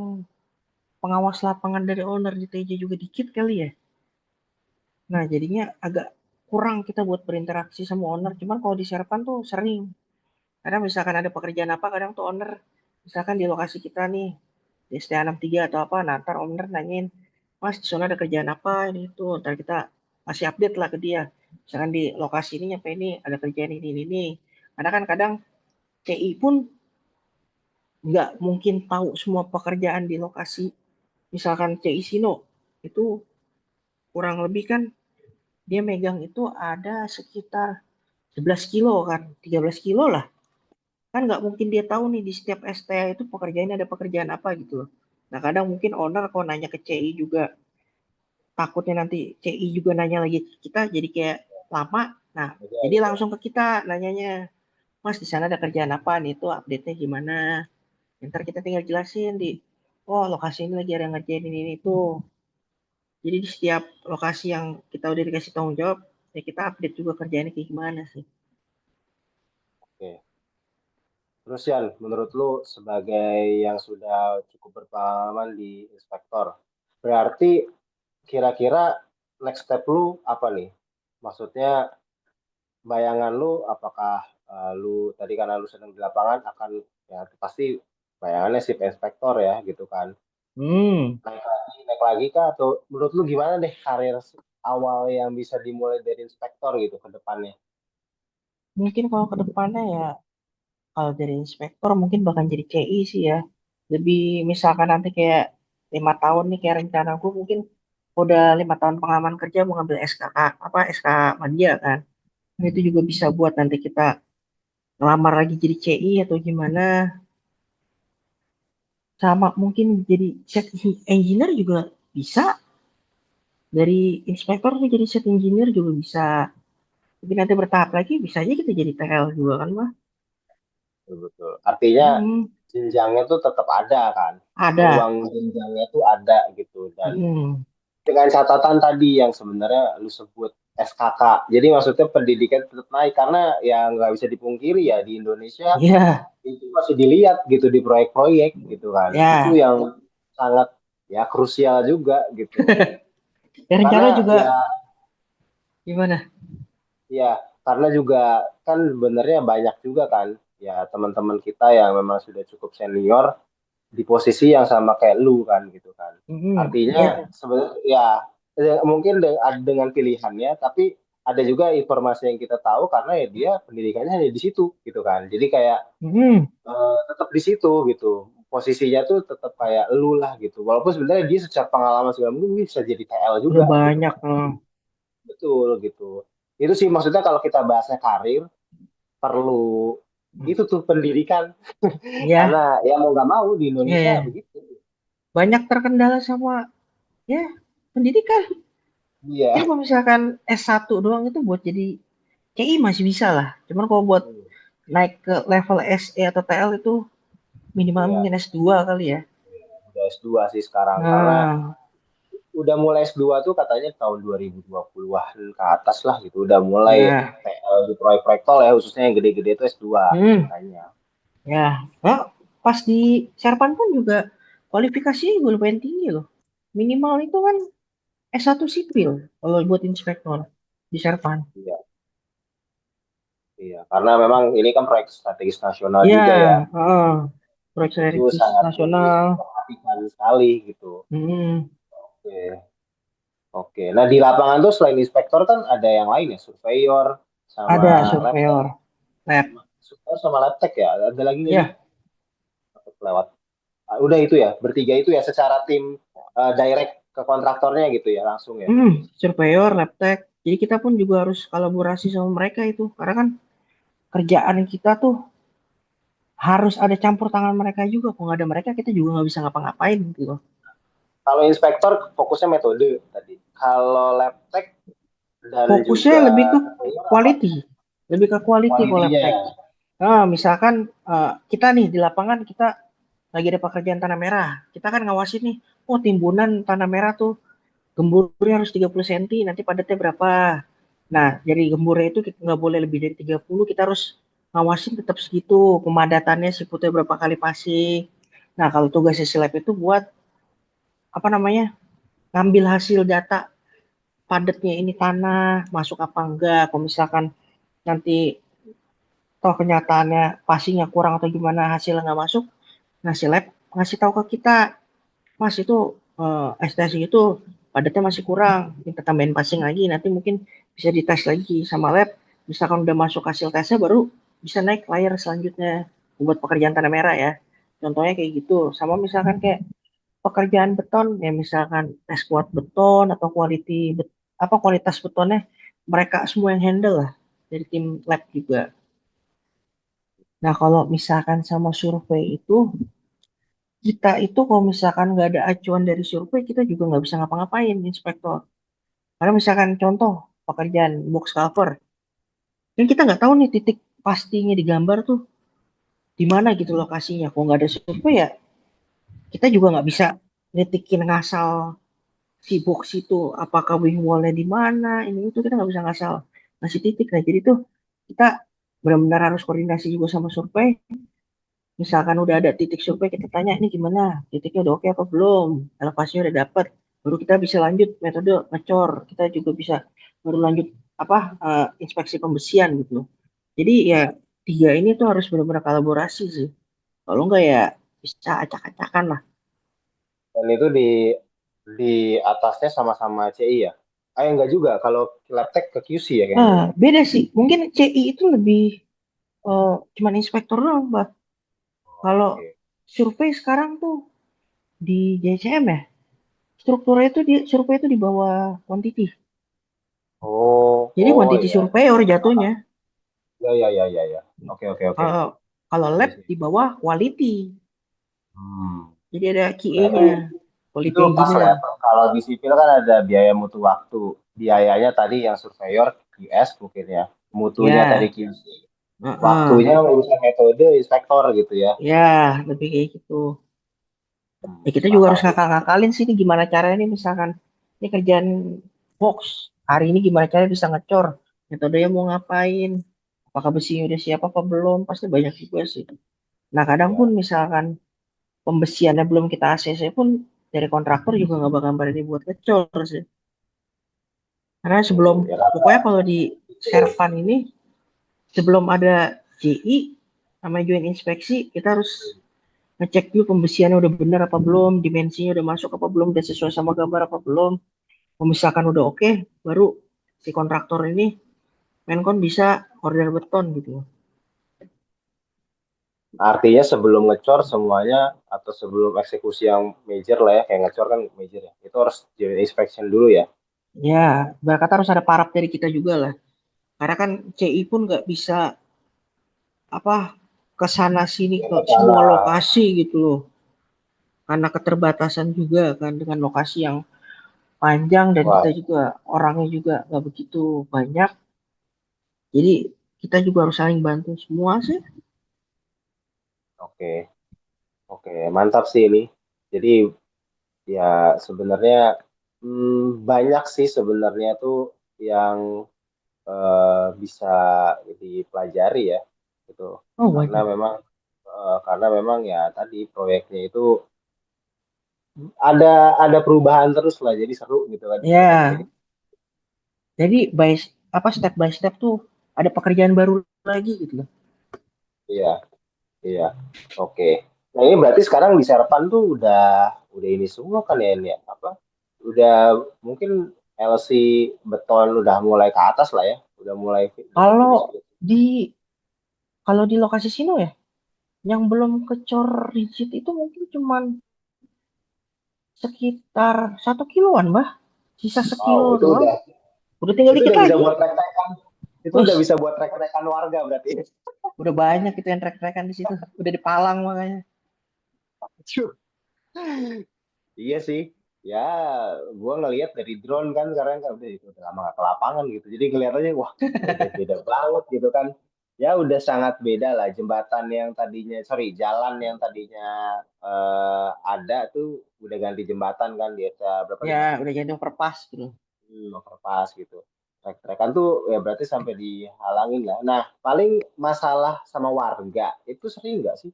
pengawas lapangan dari owner di TJ juga dikit kali ya. Nah, jadinya agak kurang kita buat berinteraksi sama owner. Cuman kalau di Serpan tuh sering. Karena misalkan ada pekerjaan apa, kadang tuh owner, misalkan di lokasi kita nih, di STA 3 atau apa, nah ntar owner nanyain, Mas, di sana ada kerjaan apa, ini itu. Ntar kita kasih update lah ke dia. Misalkan di lokasi ini nyampe ini, ada kerjaan ini. Karena kan kadang CI pun nggak mungkin tahu semua pekerjaan di lokasi. Misalkan CI Sino, itu kurang lebih kan dia megang itu ada sekitar 11 kilo kan, 13 kilo lah. Kan nggak mungkin dia tahu nih di setiap STA itu pekerjaannya ada pekerjaan apa gitu loh. Nah kadang mungkin owner kalau nanya ke CI juga takutnya nanti CI juga nanya lagi ke kita jadi kayak lama. Nah Aja jadi gitu ya. langsung ke kita nanyanya, Mas di sana ada kerjaan apa nih itu update-nya gimana. Ntar kita tinggal jelasin di, oh lokasi ini lagi ada yang ngerjain ini itu. Jadi di setiap lokasi yang kita udah dikasih tanggung jawab, ya kita update juga kerjaannya kayak gimana sih. Oke. Terus Yan, menurut lu sebagai yang sudah cukup berpengalaman di inspektor, berarti kira-kira next step lu apa nih? Maksudnya bayangan lu apakah lu tadi karena lu sedang di lapangan akan ya pasti bayangannya sip inspektor ya gitu kan. Hmm, Naik lagi kah atau menurut lu gimana deh karir awal yang bisa dimulai dari inspektor gitu ke depannya? mungkin kalau ke depannya ya kalau dari inspektor mungkin bakal jadi CI sih ya. Lebih misalkan nanti kayak 5 tahun nih kayak rencana gue mungkin udah 5 tahun pengalaman kerja mau ngambil SKK apa SK Media kan. Nah, itu juga bisa buat nanti kita ngelamar lagi jadi CI atau gimana. Sama mungkin jadi set engineer juga bisa. Dari inspektor tuh jadi set engineer juga bisa. Tapi nanti bertahap lagi bisa aja kita jadi TL juga kan mah. Betul, betul. Artinya Hmm, jenjangnya tuh tetap ada kan, ada. peluang jenjangnya tuh ada gitu dan Hmm, dengan catatan tadi yang sebenarnya lu sebut SKK. Jadi maksudnya pendidikan tetap naik karena ya nggak bisa dipungkiri ya di Indonesia ya, itu masih dilihat gitu di proyek-proyek gitu kan. Itu ya. yang sangat ya krusial juga gitu. Ya rencana Karena juga ya gimana? ya karena juga kan sebenarnya banyak juga kan ya teman-teman kita yang memang sudah cukup senior di posisi yang sama kayak lu kan gitu kan. Artinya Ya. sebenarnya ya mungkin dengan pilihannya tapi ada juga informasi yang kita tahu karena ya dia pendidikannya hanya di situ gitu kan. Jadi kayak tetap di situ gitu. Posisinya tuh tetap kayak lu lah gitu. Walaupun sebenarnya dia secara pengalaman segala mungkin bisa jadi TL Udah juga gitu banyak. kan. Betul gitu. Itu sih maksudnya kalau kita bahasnya karir perlu itu tuh pendidikan karena Ya, ya mau nggak mau di ya, Indonesia ya. begitu. Banyak terkendala sama ya pendidikan. Jadi Iya. kalau misalkan S1 doang itu buat jadi CI masih bisa lah. Cuman kalau buat Hmm. naik ke level SE atau TL itu minimal Iya, mungkin S2 kali ya. udah S2 sih sekarang karena Nah, udah mulai S2 tuh katanya tahun 2020-an ke atas lah gitu. Udah mulai ya, di proyek-proyek tol ya khususnya yang gede-gede itu S2 hmm, katanya. ya. Nah, pas di Serpan pun juga kualifikasinya juga lumayan tinggi loh. Minimal itu kan S1 sipil kalau buat inspektor di Serpan. Iya, iya. Karena memang ini kan proyek strategis nasional Ya, juga ya. proyek Itu strategis sangat nasional. diperhatikan sekali gitu. Hmm, Oke. Oke. Nah, di lapangan tuh selain inspektor kan ada yang lain ya, surveyor sama ada lab surveyor, lab. surveyor sama lab tech ya. Ada lagi nggak sih? Ya, Atau lewat. Udah itu ya, bertiga itu ya secara tim direct ke kontraktornya gitu ya langsung ya. surveyor, lab tech. Jadi kita pun juga harus kolaborasi sama mereka itu. Karena kan kerjaan kita tuh harus ada campur tangan mereka juga. Kalau nggak ada mereka, kita juga nggak bisa ngapa-ngapain gitu loh. Kalau inspektor fokusnya metode tadi. Kalau lab tech dan Fokusnya juga lebih ke surveyor apa? quality. Lebih ke quality kalau lab Kualitinya tech. ya. Nah, misalkan kita nih di lapangan, kita lagi ada pekerjaan tanah merah. Kita kan ngawasin nih, oh timbunan tanah merah tuh gemburnya harus 30 cm, nanti padatnya berapa. Nah, jadi gemburnya itu kita nggak boleh lebih dari 30, kita harus ngawasin tetap segitu. Pemadatannya siputnya berapa kali passing. Nah, kalau tugasnya si lab itu buat apa namanya? Ngambil hasil data padatnya ini tanah, masuk apa enggak. Kalau misalkan nanti toh kenyataannya passingnya kurang atau gimana hasilnya nggak masuk, ngasih lab ngasih tahu ke kita, Mas itu ekstasi itu padatnya masih kurang, kita tambahin passing lagi, nanti mungkin bisa dites lagi sama lab. Misalkan udah masuk hasil tesnya baru bisa naik layer selanjutnya buat pekerjaan tanah merah ya. Contohnya kayak gitu. Sama misalkan kayak pekerjaan beton ya misalkan tes kuat beton atau apa kualitas betonnya mereka semua yang handle lah dari tim lab juga. Nah kalau misalkan sama survei itu kita itu kalau misalkan nggak ada acuan dari survei kita juga nggak bisa ngapa-ngapain inspektor. Karena misalkan contoh pekerjaan box cover, kan kita nggak tahu nih titik pastinya di gambar tuh di mana gitu lokasinya. Kalau nggak ada survei ya kita juga nggak bisa nitikin ngasal si box itu apakah wing wallnya di mana, ini itu kita nggak bisa ngasal ngasih titik. Nah jadi tuh kita benar-benar harus koordinasi juga sama survei. Misalkan udah ada titik survei, kita tanya ini gimana, titiknya udah oke apa belum, elevasinya udah dapet, baru kita bisa lanjut metode ngecor. Kita juga bisa baru lanjut apa inspeksi pembesian gitu. Jadi ya tiga ini tuh harus benar-benar kolaborasi sih. Kalau enggak ya bisa acak-acakan lah. Dan itu di atasnya sama-sama CI ya? Ah, enggak juga. Kalau Labtech ke QC ya kayaknya. Beda sih. Mungkin CI itu lebih cuman inspektor doang, Mbak. Kalau Oke. survei sekarang tuh di JCM ya, strukturnya itu di survei itu di bawah quantity. Oh, Jadi oh quantity ya. surveyor jatuhnya. Ya, ya, ya, ya, ya. Oke, oke, oke. Kalau kalau Iya lab sih. di bawah quality. Hmm. Jadi ada Berarti QA-nya, itu quality pas lah engineer. ya. Kalau di sipil kan ada biaya mutu waktu. Biayanya tadi yang surveyor QS mungkin ya. Mutunya tadi Ya, QC. heeh. Waktunya urusan metode inspektor gitu ya. Ya, lebih kayak gitu. Ya kita Masuk juga akal harus sih. ngakal-ngakalin sih ini gimana caranya nih misalkan ini kerjaan box hari ini gimana caranya bisa ngecor, metodenya mau ngapain, apakah besinya udah siap apa belum, pasti banyak juga sih. Nah kadang pun Ya. misalkan pembesiannya belum kita ACC pun dari kontraktor juga nggak bakal berani buat ngecor sih, karena sebelum Ya kan? pokoknya kalau di Serpan ini sebelum ada JI namanya joint inspeksi kita harus ngecek dulu pembesiannya udah bener apa belum, dimensinya udah masuk apa belum, udah sesuai sama gambar apa belum. Kalau misalkan udah oke, baru si kontraktor ini Menkon bisa order beton gitu. Artinya sebelum ngecor semuanya atau sebelum eksekusi yang major lah ya, kayak ngecor kan major ya. Itu harus di inspection dulu ya. Ya, berkata harus ada parap dari kita juga lah. Karena kan CI pun nggak bisa apa ke sana sini Ya, ke ke semua sana. lokasi gitu loh. Karena keterbatasan juga kan dengan lokasi yang panjang dan Wah, kita juga orangnya juga nggak begitu banyak. Jadi kita juga harus saling bantu semua sih. oke. Oke, mantap sih ini. Jadi ya sebenarnya banyak sih sebenarnya tuh yang bisa dipelajari ya gitu. Oh Karena banyak. memang ya tadi proyeknya itu ada perubahan terus lah, jadi seru gitu kan. Jadi Ya, jadi apa step by step tuh ada pekerjaan baru lagi gitu loh. iya, iya. Oke. Nah, ini berarti sekarang di Serpan tuh udah ini semua kan ya ini ya? Apa? Udah mungkin LC beton udah mulai ke atas lah ya. Udah mulai dengan Kalau finish. di kalau di lokasi sini ya, yang belum kecor rigid itu mungkin cuman sekitar 1 kiloan, Mbah. Sisa Wow, sekilo doang. Udah tinggal itu dikit udah bisa lagi. buat trek-trekan. Itu udah Bos, bisa buat trek-trekan warga berarti. udah banyak itu yang trek-trekan di situ. Udah dipalang makanya. Iya sih. Ya, gua ngelihat dari drone kan sekarang kan udah itu udah lama nggak ke lapangan gitu. Jadi kelihatannya wah beda banget gitu kan. Ya udah sangat beda lah jembatan yang tadinya sorry jalan yang tadinya ada tuh udah ganti jembatan kan di berapa Ya, 50 udah jadi overpass gitu. overpass gitu. Trek-trekan tuh ya berarti sampai dihalangin lah. Nah, paling masalah sama warga itu sering nggak sih?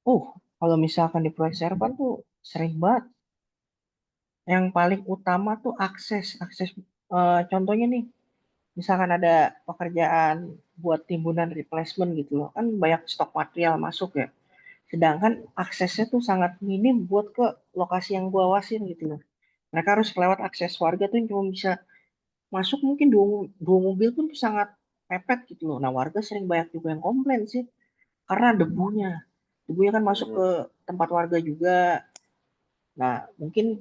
Uh, kalau misalkan di proyek Serpan tuh sering banget. Yang paling utama tuh akses. Akses contohnya nih, misalkan ada pekerjaan buat timbunan replacement gitu loh. Kan banyak stok material masuk ya. Sedangkan aksesnya tuh sangat minim buat ke lokasi yang gua awasin gitu loh. Mereka harus lewat akses warga tuh yang cuma bisa masuk mungkin dua mobil pun sangat mepet gitu loh. Nah warga sering banyak juga yang komplain sih karena debunya. Debunya kan masuk Hmm. ke tempat warga juga. Nah mungkin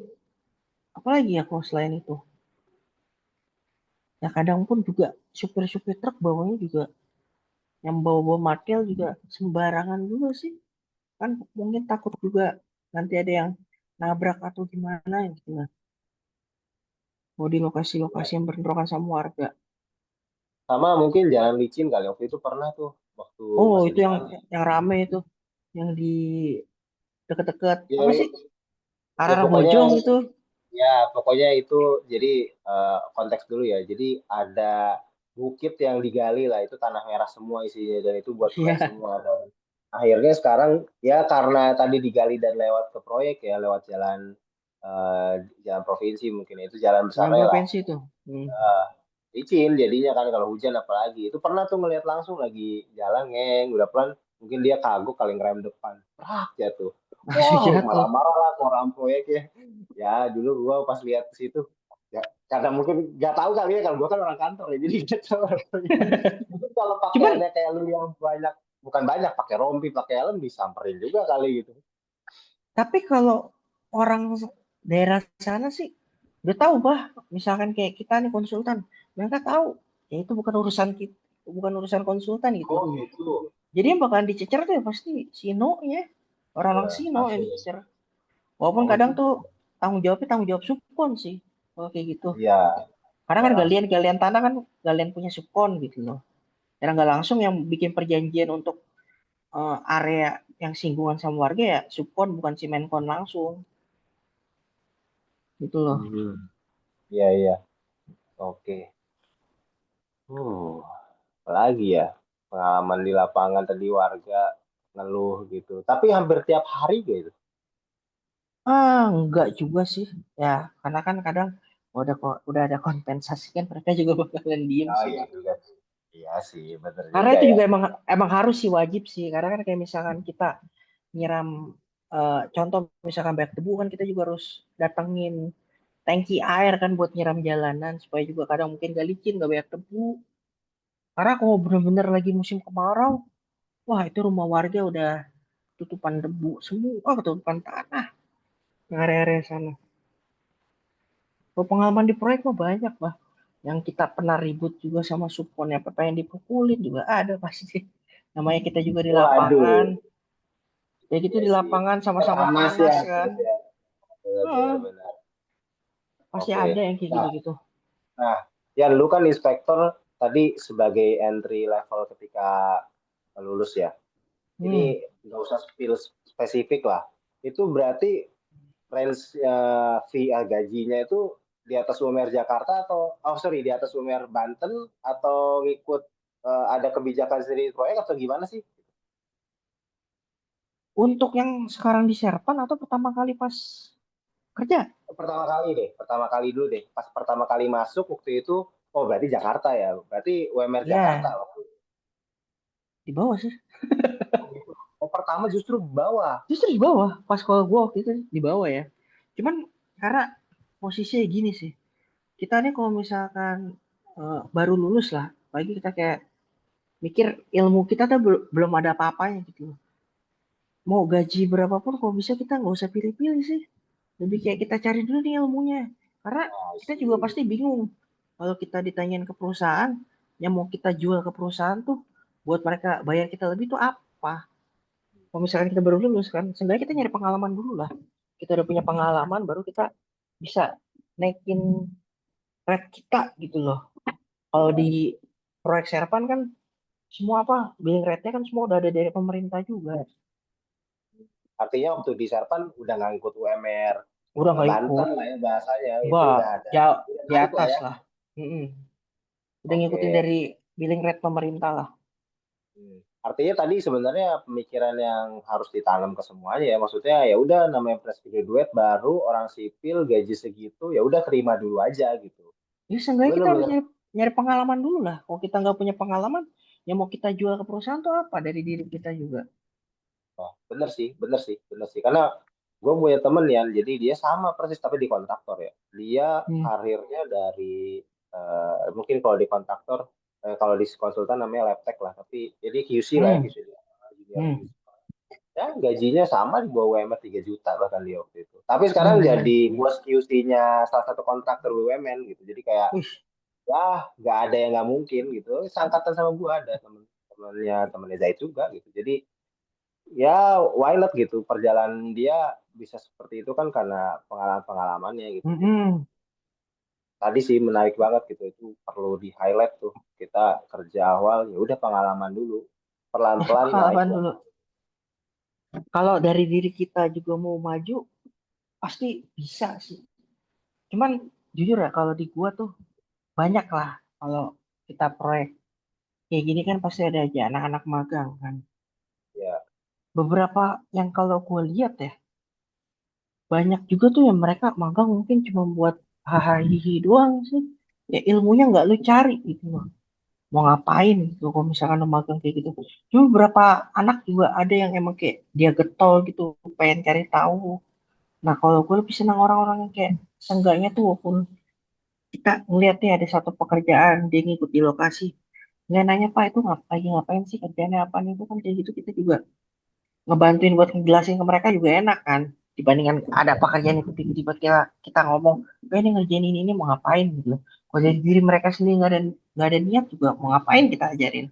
apalagi ya kalau selain itu. Ya kadang pun juga supir-supir truk bawanya juga yang bawa-bawa material juga sembarangan juga sih. Kan mungkin takut juga nanti ada yang nabrak atau gimana gitu lah. Mau di lokasi-lokasi yang berbentrokan sama warga. Sama mungkin jalan licin kali waktu itu pernah tuh waktu Oh, masih itu di yang kantor. rame itu, yang di deket-deket Ya, apa sih? ya Arah pokoknya Bojong itu. Ya, pokoknya itu jadi konteks dulu ya. Jadi ada bukit yang digali lah, itu tanah merah semua isinya dan itu buat proyek Iya, semua. Dan akhirnya sekarang ya karena tadi digali dan lewat ke proyek ya, lewat jalan provinsi mungkin itu jalan jalan besarnya lah. provinsi itu. Eh, licin jadinya kan kalau hujan apalagi. Itu pernah tuh ngeliat langsung lagi jalan ngeng, udah pelan, mungkin dia kagok kali ngerem depan. Prak jatuh. Langsung Wah, jatuh. marah-marah lah ke orang proyeknya. Ya, dulu gua pas lihat ke situ, ya karena mungkin nggak tahu kali ya, kalau gua kan orang kantor ya, jadi nggak tahu orang proyek. Mungkin kalau Cuman pakaiannya kayak lu yang banyak, bukan banyak, pakai rompi, pakai helm, disamperin juga kali gitu. tapi kalau orang daerah sana sih udah tahu bah, misalkan kayak kita nih konsultan, mereka tahu ya itu bukan urusan kita, bukan urusan konsultan gitu. Oh gitu. Jadi yang bakalan dicecer tuh ya pasti Sino ya, orang-orang Ya, Sino yang pasti. dicecer. Walaupun Oh kadang gitu. tuh tanggung jawabnya tanggung jawab Supkon sih kalau kayak gitu. Iya. Karena kan Ya. galian-galian tanah kan galian punya Supkon gitu loh. Karena nggak langsung yang bikin perjanjian untuk area yang singgungan sama warga ya Supkon bukan si Menkon langsung gitu loh. Mhm. Iya, iya. Oke. Uh, Apalagi ya pengalaman di lapangan tadi warga ngeluh gitu. Tapi hampir tiap hari gitu. Enggak juga sih. Ya, karena kan kadang udah ada kompensasi kan mereka juga bakalan diem Oh sih. iya juga sih. Iya sih, bener Karena juga itu ya. juga emang emang harus sih wajib sih. Karena kan kayak misalkan kita nyiram contoh misalkan banyak debu kan kita juga harus datengin tangki air kan buat nyiram jalanan supaya juga kadang mungkin gak licin gak banyak debu. Karena kalau bener-bener lagi musim kemarau, wah itu rumah warga udah tutupan debu semua, tutupan tanah di area-area sana. Kalau pengalaman di proyek mah banyak bah. Yang kita pernah ribut juga sama supportnya, apa pengen dipukulin juga ada pasti. Namanya kita juga di lapangan, Waduh. ya gitu Iya di sih. lapangan sama-sama Panas ya. panas kan. Ya. Benar, benar, Heeh, benar. pasti Oke. ada yang kayak Nah, gitu-gitu. nah, ya lu kan inspektor tadi sebagai entry level ketika lulus ya. Ini Hmm. nggak usah spill spesifik lah. Itu berarti range fee gajinya itu di atas UMR Jakarta atau oh sorry di atas UMR Banten atau ngikut ada kebijakan sendiri proyek atau gimana sih? Untuk yang sekarang di Serpan atau pertama kali pas kerja? Pertama kali deh, pertama kali dulu deh. Pas pertama kali masuk waktu itu, oh berarti Jakarta ya, berarti UMR Jakarta Ya, waktu itu. di bawah sih. Oh, gitu. Oh pertama justru bawah. Justru di bawah. Pas kalau gua waktu itu di bawah ya. Cuman karena posisinya gini sih. Kita nih kalau misalkan baru lulus lah, lagi kita kayak mikir ilmu kita tuh belum ada apa-apanya gitu. Mau gaji berapapun kalau bisa kita nggak usah pilih-pilih sih. Lebih kayak kita cari dulu nih ilmunya. Karena Nah, kita juga sih. pasti bingung. Kalau kita ditanyain ke perusahaan, yang mau kita jual ke perusahaan tuh buat mereka bayar kita lebih tuh apa? Kalau misalkan kita baru lulus kan, seenggaknya kita nyari pengalaman dulu lah. Kita udah punya pengalaman, baru kita bisa naikin rate kita gitu loh. Kalau di proyek Serpan kan semua apa billing rate-nya kan semua udah ada dari pemerintah juga. Artinya waktu di Serpan udah ngangkut UMR Udah nggak Banten ikut, lah ya bahasanya, itu wah udah ada. jauh Udah di naik lah atas ya. lah. Mm-mm. Udah ngikutin Oke. dari billing rate pemerintah lah. Hmm. Artinya tadi sebenarnya pemikiran yang harus ditanam ke semuanya ya. Maksudnya ya udah namanya fresh graduate baru orang sipil gaji segitu ya udah terima dulu aja gitu. Ya seenggaknya kita harus Bener-bener. nyari pengalaman dulu lah. Kalau kita nggak punya pengalaman, yang mau kita jual ke perusahaan tuh apa dari diri kita juga. Oh, bener sih, bener sih, bener sih. Karena gue punya temen ya, jadi dia sama persis tapi di kontraktor ya. Dia Hmm. karirnya dari mungkin kalau di kontraktor, kalau di konsultan namanya lab tech lah. Tapi jadi QC lah ya, Hmm. QC dia. Junior Hmm. QC. Ya gajinya sama di bawah UMR 3 juta bahkan dia waktu itu. Tapi sekarang Hmm. jadi bos QC-nya salah satu kontraktor BUMN gitu. Jadi kayak Wih, ya nggak ada yang nggak mungkin gitu. Sangkatan sama gua ada temennya Zaid juga gitu. Jadi ya why not gitu. Perjalanan dia bisa seperti itu kan karena pengalaman-pengalamannya gitu. Jadi hmm. tadi sih menarik banget gitu. Itu perlu di highlight tuh. Kita kerja awal ya udah pengalaman dulu. Nyari Pelan-pelan naik pengalaman lah. dulu. Kalau dari diri kita juga mau maju, pasti bisa sih. Cuman jujur ya kalau di gua tuh banyak lah kalau kita proyek kayak gini kan pasti ada aja anak-anak magang kan. Ya, Beberapa yang kalau gua lihat ya banyak juga tuh yang mereka magang mungkin cuma buat hahaha hihi doang sih. Ya ilmunya nggak lu cari gitu loh. Mau ngapain gitu kalau misalkan lu magang kayak gitu. Cuma beberapa anak juga ada yang emang kayak dia getol gitu pengen cari tahu. Nah kalau gue lebih senang orang-orang yang kayak seenggaknya tuh walaupun kita ngeliat nih ada satu pekerjaan dia ngikut di lokasi nggak nanya pak itu lagi ngapain sih kerjanya apa nih itu kan kayak gitu kita juga ngebantuin buat ngejelasin ke mereka juga enak kan dibandingkan ada pekerjaan itu tiba-tiba kita ngomong ini ngerjain ini mau ngapain gitu loh kalau dari diri mereka sendiri nggak ada niat juga mau ngapain kita ajarin.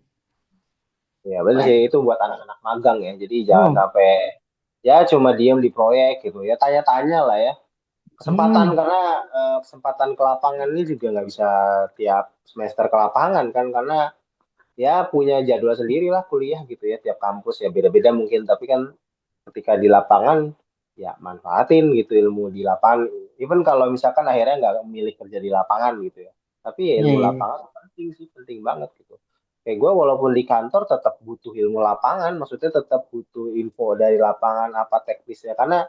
ya benar sih itu buat anak-anak magang ya. Jadi jangan Hmm. sampai ya cuma diem di proyek gitu ya. Tanya-tanya lah ya. Kesempatan Hmm. karena kesempatan ke lapangan ini juga nggak bisa tiap semester ke lapangan kan karena ya punya jadwal sendiri lah kuliah gitu ya tiap kampus ya beda-beda mungkin tapi kan ketika di lapangan ya manfaatin gitu ilmu di lapangan even kalau misalkan akhirnya nggak memilih kerja di lapangan gitu ya tapi ya Iya, ilmu iya. lapangan penting sih penting banget gitu kayak gue walaupun di kantor tetap butuh ilmu lapangan maksudnya tetap butuh info dari lapangan apa teknisnya karena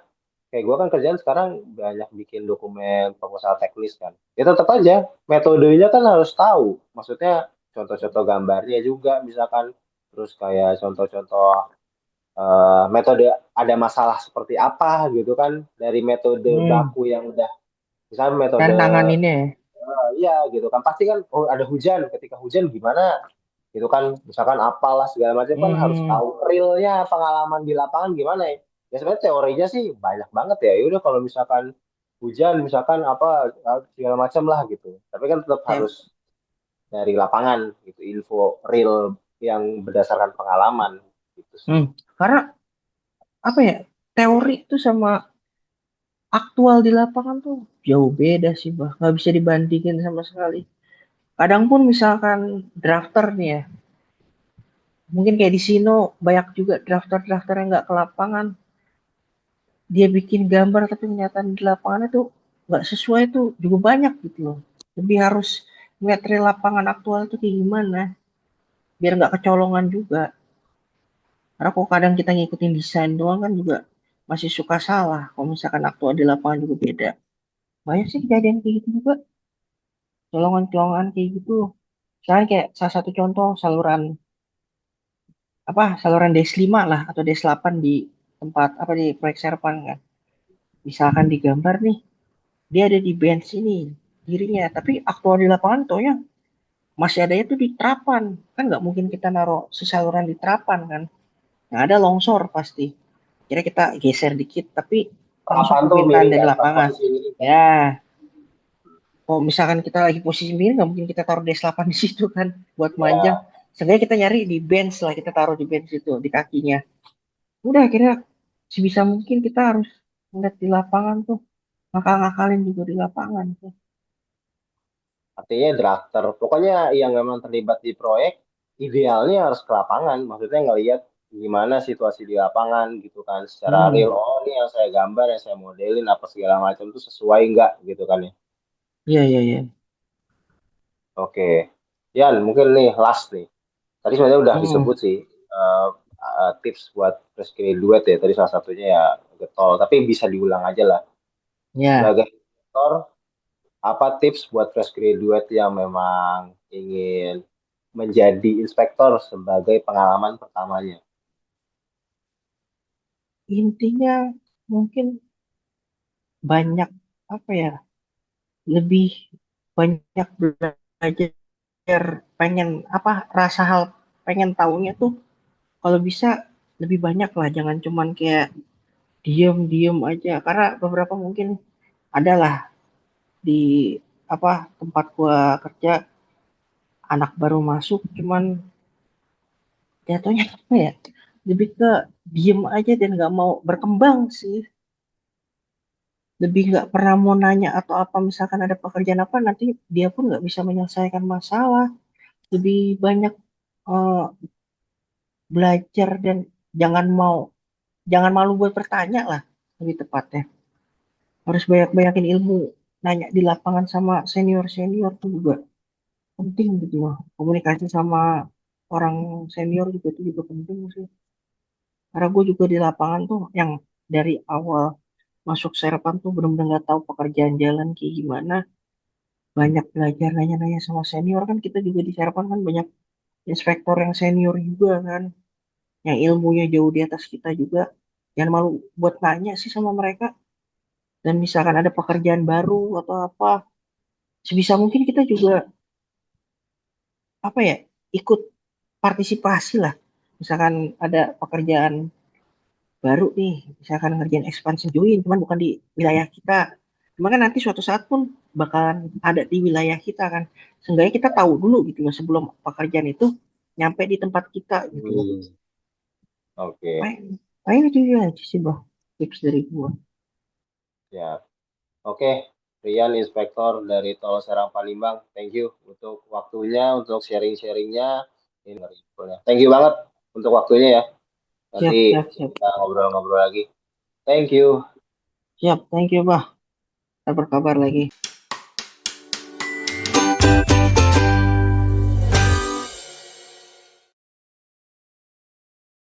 kayak gue kan kerjaan sekarang banyak bikin dokumen proposal teknis kan. Ya tetap aja metodenya kan harus tahu. Maksudnya contoh-contoh gambarnya juga misalkan. Terus kayak contoh-contoh metode ada masalah seperti apa gitu kan. Dari metode Hmm. baku yang udah misalnya metode Tantangan ini ya. iya gitu kan. Pasti kan oh ada hujan. Ketika hujan gimana gitu kan misalkan apalah segala macam kan harus Hmm. tahu realnya pengalaman di lapangan gimana ya ya sebenarnya teorinya sih banyak banget ya udah kalau misalkan hujan misalkan apa segala macam lah gitu tapi kan tetap Ya. harus dari lapangan gitu info real yang berdasarkan pengalaman gitu sih Hmm. Karena apa ya teori itu sama aktual di lapangan tuh jauh beda sih bah nggak bisa dibandingin sama sekali kadang pun misalkan drafter nih ya mungkin kayak di Sino banyak juga drafter-drafter yang nggak ke lapangan dia bikin gambar tapi kenyataan di lapangan itu nggak sesuai tuh juga banyak gitu loh lebih harus ngeliat real lapangan aktual itu kayak gimana biar nggak kecolongan juga karena kok kadang kita ngikutin desain doang kan juga masih suka salah kalau misalkan aktual di lapangan juga beda banyak sih kejadian kayak gitu juga colongan-colongan kayak gitu. Misalnya kayak salah satu contoh saluran DS5 lah atau DS8 di tempat apa di proyek Serpang kan. Misalkan digambar nih, dia ada di bench ini dirinya, tapi aktual di lapangan taunya masih adanya tuh di terapan. Kan nggak mungkin kita naruh sesaluran di terapan kan. Nah, ada longsor pasti. Kira kita geser dikit, tapi langsung harapan tuh permintaan miring dari kan pas lapangan. posisi miring kan Ya, kalau misalkan kita lagi posisi miring, nggak mungkin kita taruh DS8 di situ kan buat manjang. ya Seenggaknya kita nyari di bench lah, kita taruh di bench itu, di kakinya. Udah akhirnya sebisa mungkin kita harus ngeliat di lapangan tuh, ngakal-ngakalin juga di lapangan tuh. artinya drafter pokoknya yang memang terlibat di proyek idealnya harus ke lapangan maksudnya ngelihat gimana situasi di lapangan gitu kan secara real Hmm, oh ini yang saya gambar yang saya modelin apa segala macam itu sesuai nggak gitu kan ya iya iya iya. oke Yan mungkin nih last nih tadi sebenarnya udah Hmm, disebut sih eh, tips buat fresh graduate ya tadi salah satunya ya getol tapi bisa diulang aja lah ya. sebagai inspektor apa tips buat fresh graduate yang memang ingin menjadi inspektor sebagai pengalaman pertamanya? Intinya mungkin banyak apa ya, lebih banyak belajar, pengen apa rasa hal pengen taunya tuh kalau bisa lebih banyak lah, jangan cuman kayak diem-diem aja. Karena beberapa mungkin adalah di apa tempat gua kerja anak baru masuk cuman jatuhnya apa ya lebih ke diem aja dan nggak mau berkembang sih lebih nggak pernah mau nanya atau apa misalkan ada pekerjaan apa nanti dia pun nggak bisa menyelesaikan masalah lebih banyak eh, belajar dan jangan mau jangan malu buat bertanya lah lebih tepatnya harus banyak-banyakin ilmu nanya di lapangan sama senior tuh juga penting gitu loh. Komunikasi sama orang senior juga itu juga penting sih. Karena gue juga di lapangan tuh yang dari awal masuk Serpan tuh bener-bener nggak tahu pekerjaan jalan kayak gimana. Banyak belajar nanya-nanya sama senior kan, kita juga di Serpan kan banyak inspektor yang senior juga kan, yang ilmunya jauh di atas kita juga. Jangan malu buat nanya sih sama mereka. Dan misalkan ada pekerjaan baru atau apa, sebisa mungkin kita juga apa ya, ikut partisipasi lah. Misalkan ada pekerjaan baru nih, misalkan ngerjain expansion join, cuman bukan di wilayah kita. Cuma kan nanti suatu saat pun bakalan ada di wilayah kita kan. Seenggaknya kita tahu dulu gitu loh sebelum pekerjaan itu nyampe di tempat kita gitu loh. Oke, Paling itu aja sih bah, tips dari gua. ya. Oke, Rian, Inspektor dari Tol Serang Palembang. Thank you untuk waktunya, untuk sharing-sharingnya. Ini infonya. Thank you banget untuk waktunya ya. Siap, Nanti siap, siap. kita ngobrol-ngobrol lagi. Thank you. Siap, thank you bah. Kita berkabar lagi.